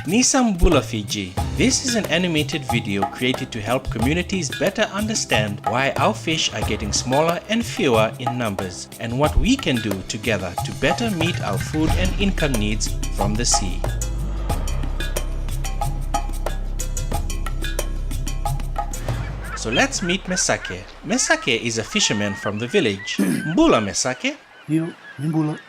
Nisambula Fiji. This is an animated video created to help communities better understand why our fish are getting smaller and fewer in numbers, and what we can do together to better meet our food and income needs from the sea. So let's meet Misaki. Misaki is a fisherman from the village. Mbula Misaki.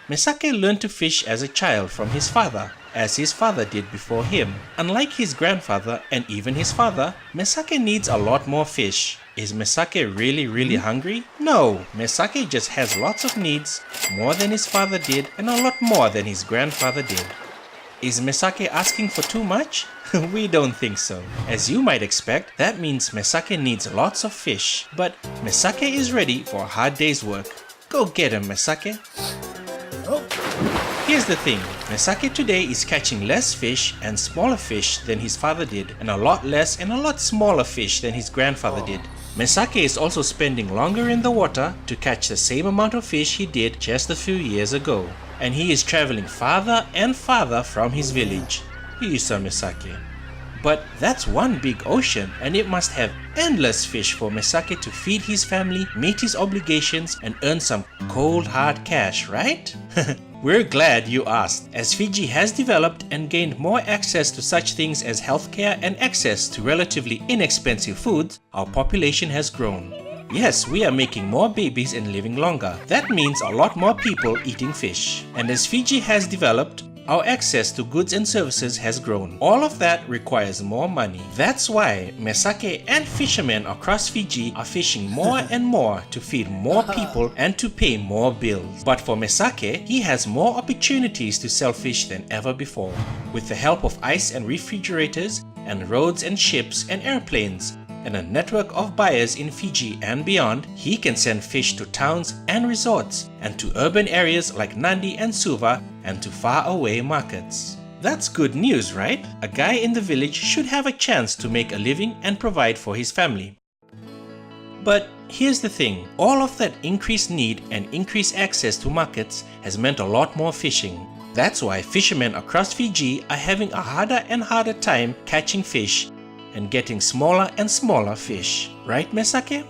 Misaki learned to fish as a child from his father, as his father did before him. Unlike his grandfather and even his father, Misaki needs a lot more fish. Is Misaki really hungry? No, Misaki just has lots of needs, more than his father did and a lot more than his grandfather did. Is Misaki asking for too much? We don't think so. As you might expect, that means Misaki needs lots of fish. But Misaki is ready for a hard day's work. Go get him, Misaki. Here's the thing, Misaki today is catching less fish and smaller fish than his father did, and a lot less and a lot smaller fish than his grandfather did. Misaki is also spending longer in the water to catch the same amount of fish he did just a few years ago. And he is traveling farther and farther from his village. Isa Misaki. But that's one big ocean, and it must have endless fish for Misaki to feed his family, meet his obligations, and earn some cold hard cash, right? We're glad you asked, as Fiji has developed and gained more access to such things as healthcare and access to relatively inexpensive foods. Our population has grown. Yes, we are making more babies and living longer. That means a lot more people eating fish. And as Fiji has developed, our access to goods and services has grown. All of that requires more money. That's why Misaki and fishermen across Fiji are fishing more and more to feed more people and to pay more bills. But for Misaki, he has more opportunities to sell fish than ever before. With the help of ice and refrigerators, and roads and ships and airplanes, and a network of buyers in Fiji and beyond, he can send fish to towns and resorts, and to urban areas like Nadi and Suva, and to faraway markets. That's good news, right? A guy in the village should have a chance to make a living and provide for his family. But here's the thing, all of that increased need and increased access to markets has meant a lot more fishing. That's why fishermen across Fiji are having a harder and harder time catching fish and getting smaller and smaller fish. Right, Misaki?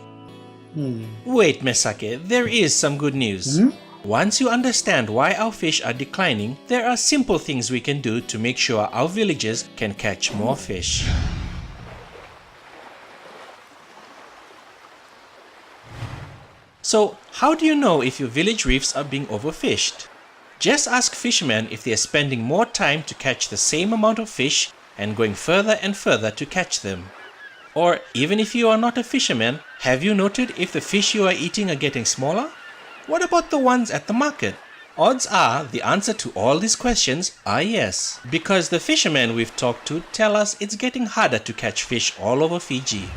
Wait, Misaki, there is some good news. Once you understand why our fish are declining, there are simple things we can do to make sure our villages can catch more fish. So, how do you know if your village reefs are being overfished? Just ask fishermen if they are spending more time to catch the same amount of fish and going further and further to catch them. Or even if you are not a fisherman, have you noted if the fish you are eating are getting smaller? What about the ones at the market? Odds are the answer to all these questions are yes, because the fishermen we've talked to tell us it's getting harder to catch fish all over Fiji.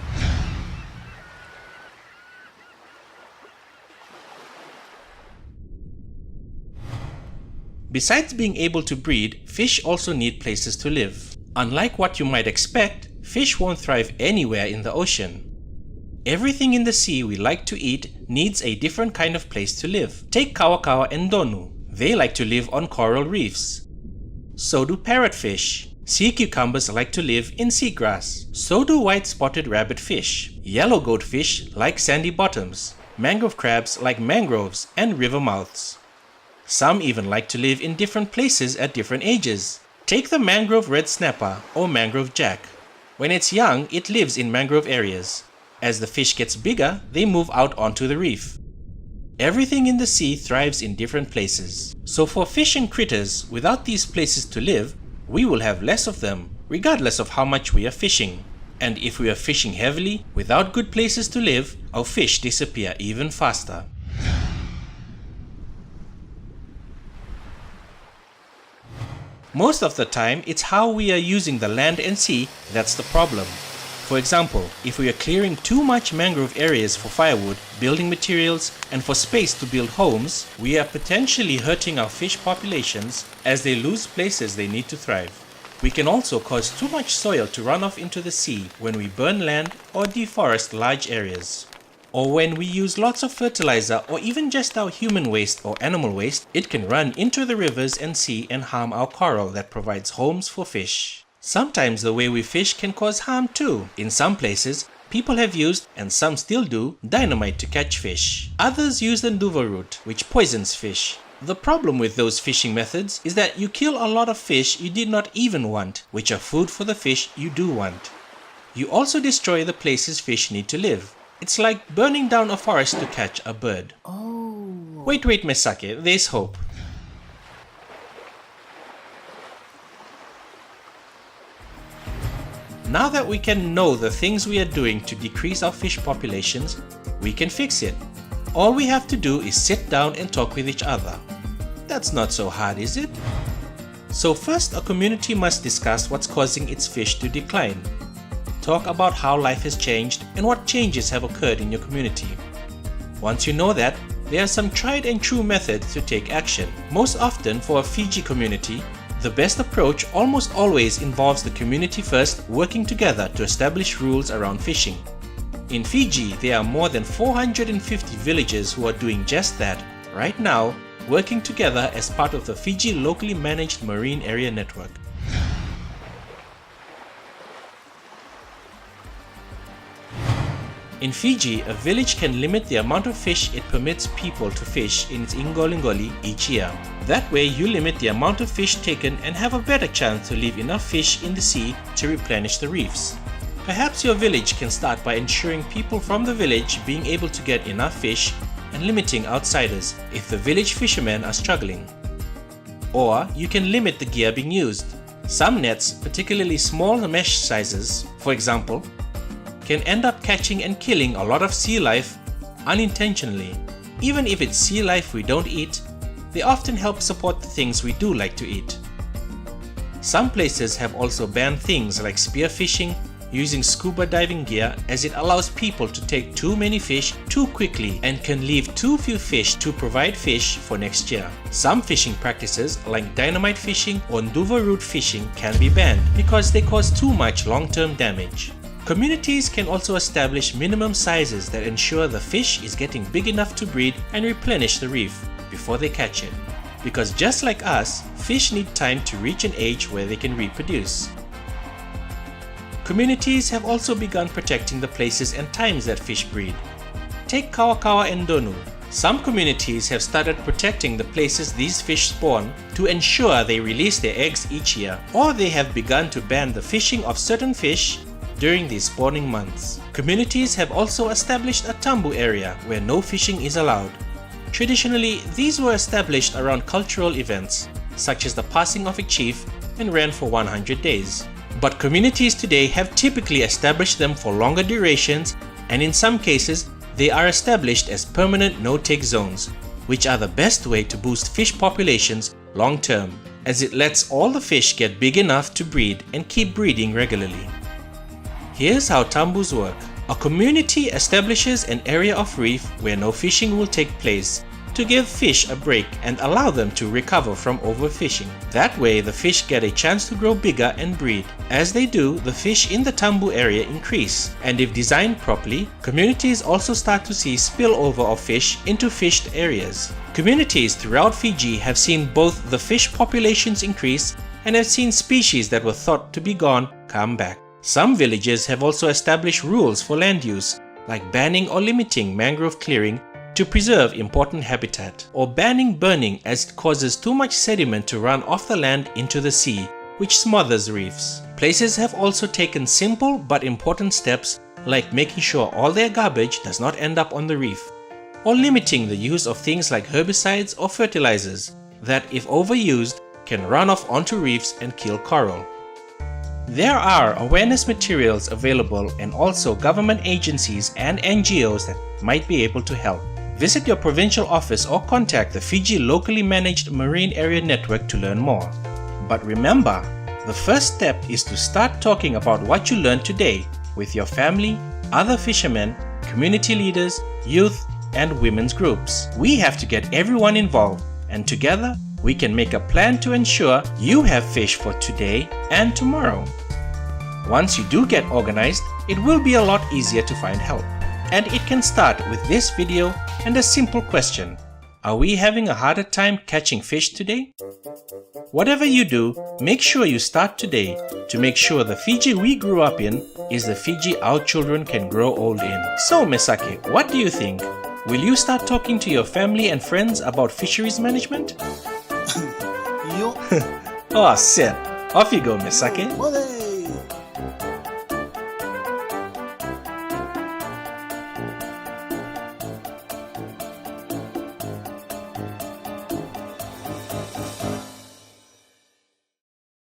Besides being able to breed, fish also need places to live. Unlike what you might expect, fish won't thrive anywhere in the ocean. Everything in the sea we like to eat needs a different kind of place to live. Take kawakawa and donu. They like to live on coral reefs. So do parrotfish. Sea cucumbers like to live in seagrass. So do white-spotted rabbitfish. Yellow goatfish like sandy bottoms. Mangrove crabs like mangroves and river mouths. Some even like to live in different places at different ages. Take the mangrove red snapper or mangrove jack. When it's young, it lives in mangrove areas. As the fish gets bigger, they move out onto the reef. Everything in the sea thrives in different places. So for fish and critters, without these places to live, we will have less of them, regardless of how much we are fishing. And if we are fishing heavily, without good places to live, our fish disappear even faster. Most of the time, it's how we are using the land and sea that's the problem. For example, if we are clearing too much mangrove areas for firewood, building materials, and for space to build homes, we are potentially hurting our fish populations as they lose places they need to thrive. We can also cause too much soil to run off into the sea when we burn land or deforest large areas. Or when we use lots of fertilizer or even just our human waste or animal waste, it can run into the rivers and sea and harm our coral that provides homes for fish. Sometimes the way we fish can cause harm too. In some places, people have used, and some still do, dynamite to catch fish. Others use the nduva root, which poisons fish. The problem with those fishing methods is that you kill a lot of fish you did not even want, which are food for the fish you do want. You also destroy the places fish need to live. It's like burning down a forest to catch a bird. Oh. Wait, Misaki, there's hope. Now that we can know the things we are doing to decrease our fish populations, we can fix it. All we have to do is sit down and talk with each other. That's not so hard, is it? So first, a community must discuss what's causing its fish to decline. Talk about how life has changed and what changes have occurred in your community. Once you know that, there are some tried and true methods to take action. Most often for a Fiji community, the best approach almost always involves the community first working together to establish rules around fishing. In Fiji, there are more than 450 villages who are doing just that right now, working together as part of the Fiji locally managed marine area network. In Fiji, a village can limit the amount of fish it permits people to fish in its ingolingoli each year. That way you limit the amount of fish taken and have a better chance to leave enough fish in the sea to replenish the reefs. Perhaps your village can start by ensuring people from the village being able to get enough fish and limiting outsiders if the village fishermen are struggling. Or you can limit the gear being used. Some nets, particularly small mesh sizes, for example, can end up catching and killing a lot of sea life unintentionally. Even if it's sea life we don't eat, they often help support the things we do like to eat. Some places have also banned things like spearfishing, using scuba diving gear, as it allows people to take too many fish too quickly and can leave too few fish to provide fish for next year. Some fishing practices like dynamite fishing or nduva root fishing can be banned because they cause too much long-term damage. Communities can also establish minimum sizes that ensure the fish is getting big enough to breed and replenish the reef before they catch it. Because just like us, fish need time to reach an age where they can reproduce. Communities have also begun protecting the places and times that fish breed. Take Kawakawa and Donu. Some communities have started protecting the places these fish spawn to ensure they release their eggs each year, or they have begun to ban the fishing of certain fish during these spawning months. Communities have also established a tambu area where no fishing is allowed. Traditionally, these were established around cultural events, such as the passing of a chief, and ran for 100 days. But communities today have typically established them for longer durations, and in some cases, they are established as permanent no-take zones, which are the best way to boost fish populations long-term, as it lets all the fish get big enough to breed and keep breeding regularly. Here's how tambus work. A community establishes an area of reef where no fishing will take place to give fish a break and allow them to recover from overfishing. That way the fish get a chance to grow bigger and breed. As they do, the fish in the tambu area increase, and if designed properly, communities also start to see spillover of fish into fished areas. Communities throughout Fiji have seen both the fish populations increase and have seen species that were thought to be gone come back. Some villages have also established rules for land use, like banning or limiting mangrove clearing to preserve important habitat, or banning burning as it causes too much sediment to run off the land into the sea, which smothers reefs. Places have also taken simple but important steps, like making sure all their garbage does not end up on the reef, or limiting the use of things like herbicides or fertilizers that, if overused, can run off onto reefs and kill coral. There are awareness materials available and also government agencies and NGOs that might be able to help. Visit your provincial office or contact the Fiji locally managed marine area network to learn more. But remember, the first step is to start talking about what you learned today with your family, other fishermen, community leaders, youth, and women's groups. We have to get everyone involved, and together we can make a plan to ensure you have fish for today and tomorrow. Once you do get organized, it will be a lot easier to find help. And it can start with this video and a simple question. Are we having a harder time catching fish today? Whatever you do, make sure you start today to make sure the Fiji we grew up in is the Fiji our children can grow old in. So Misaki, what do you think? Will you start talking to your family and friends about fisheries management? Yo. Oh, set. Off you go, Misaki. Money.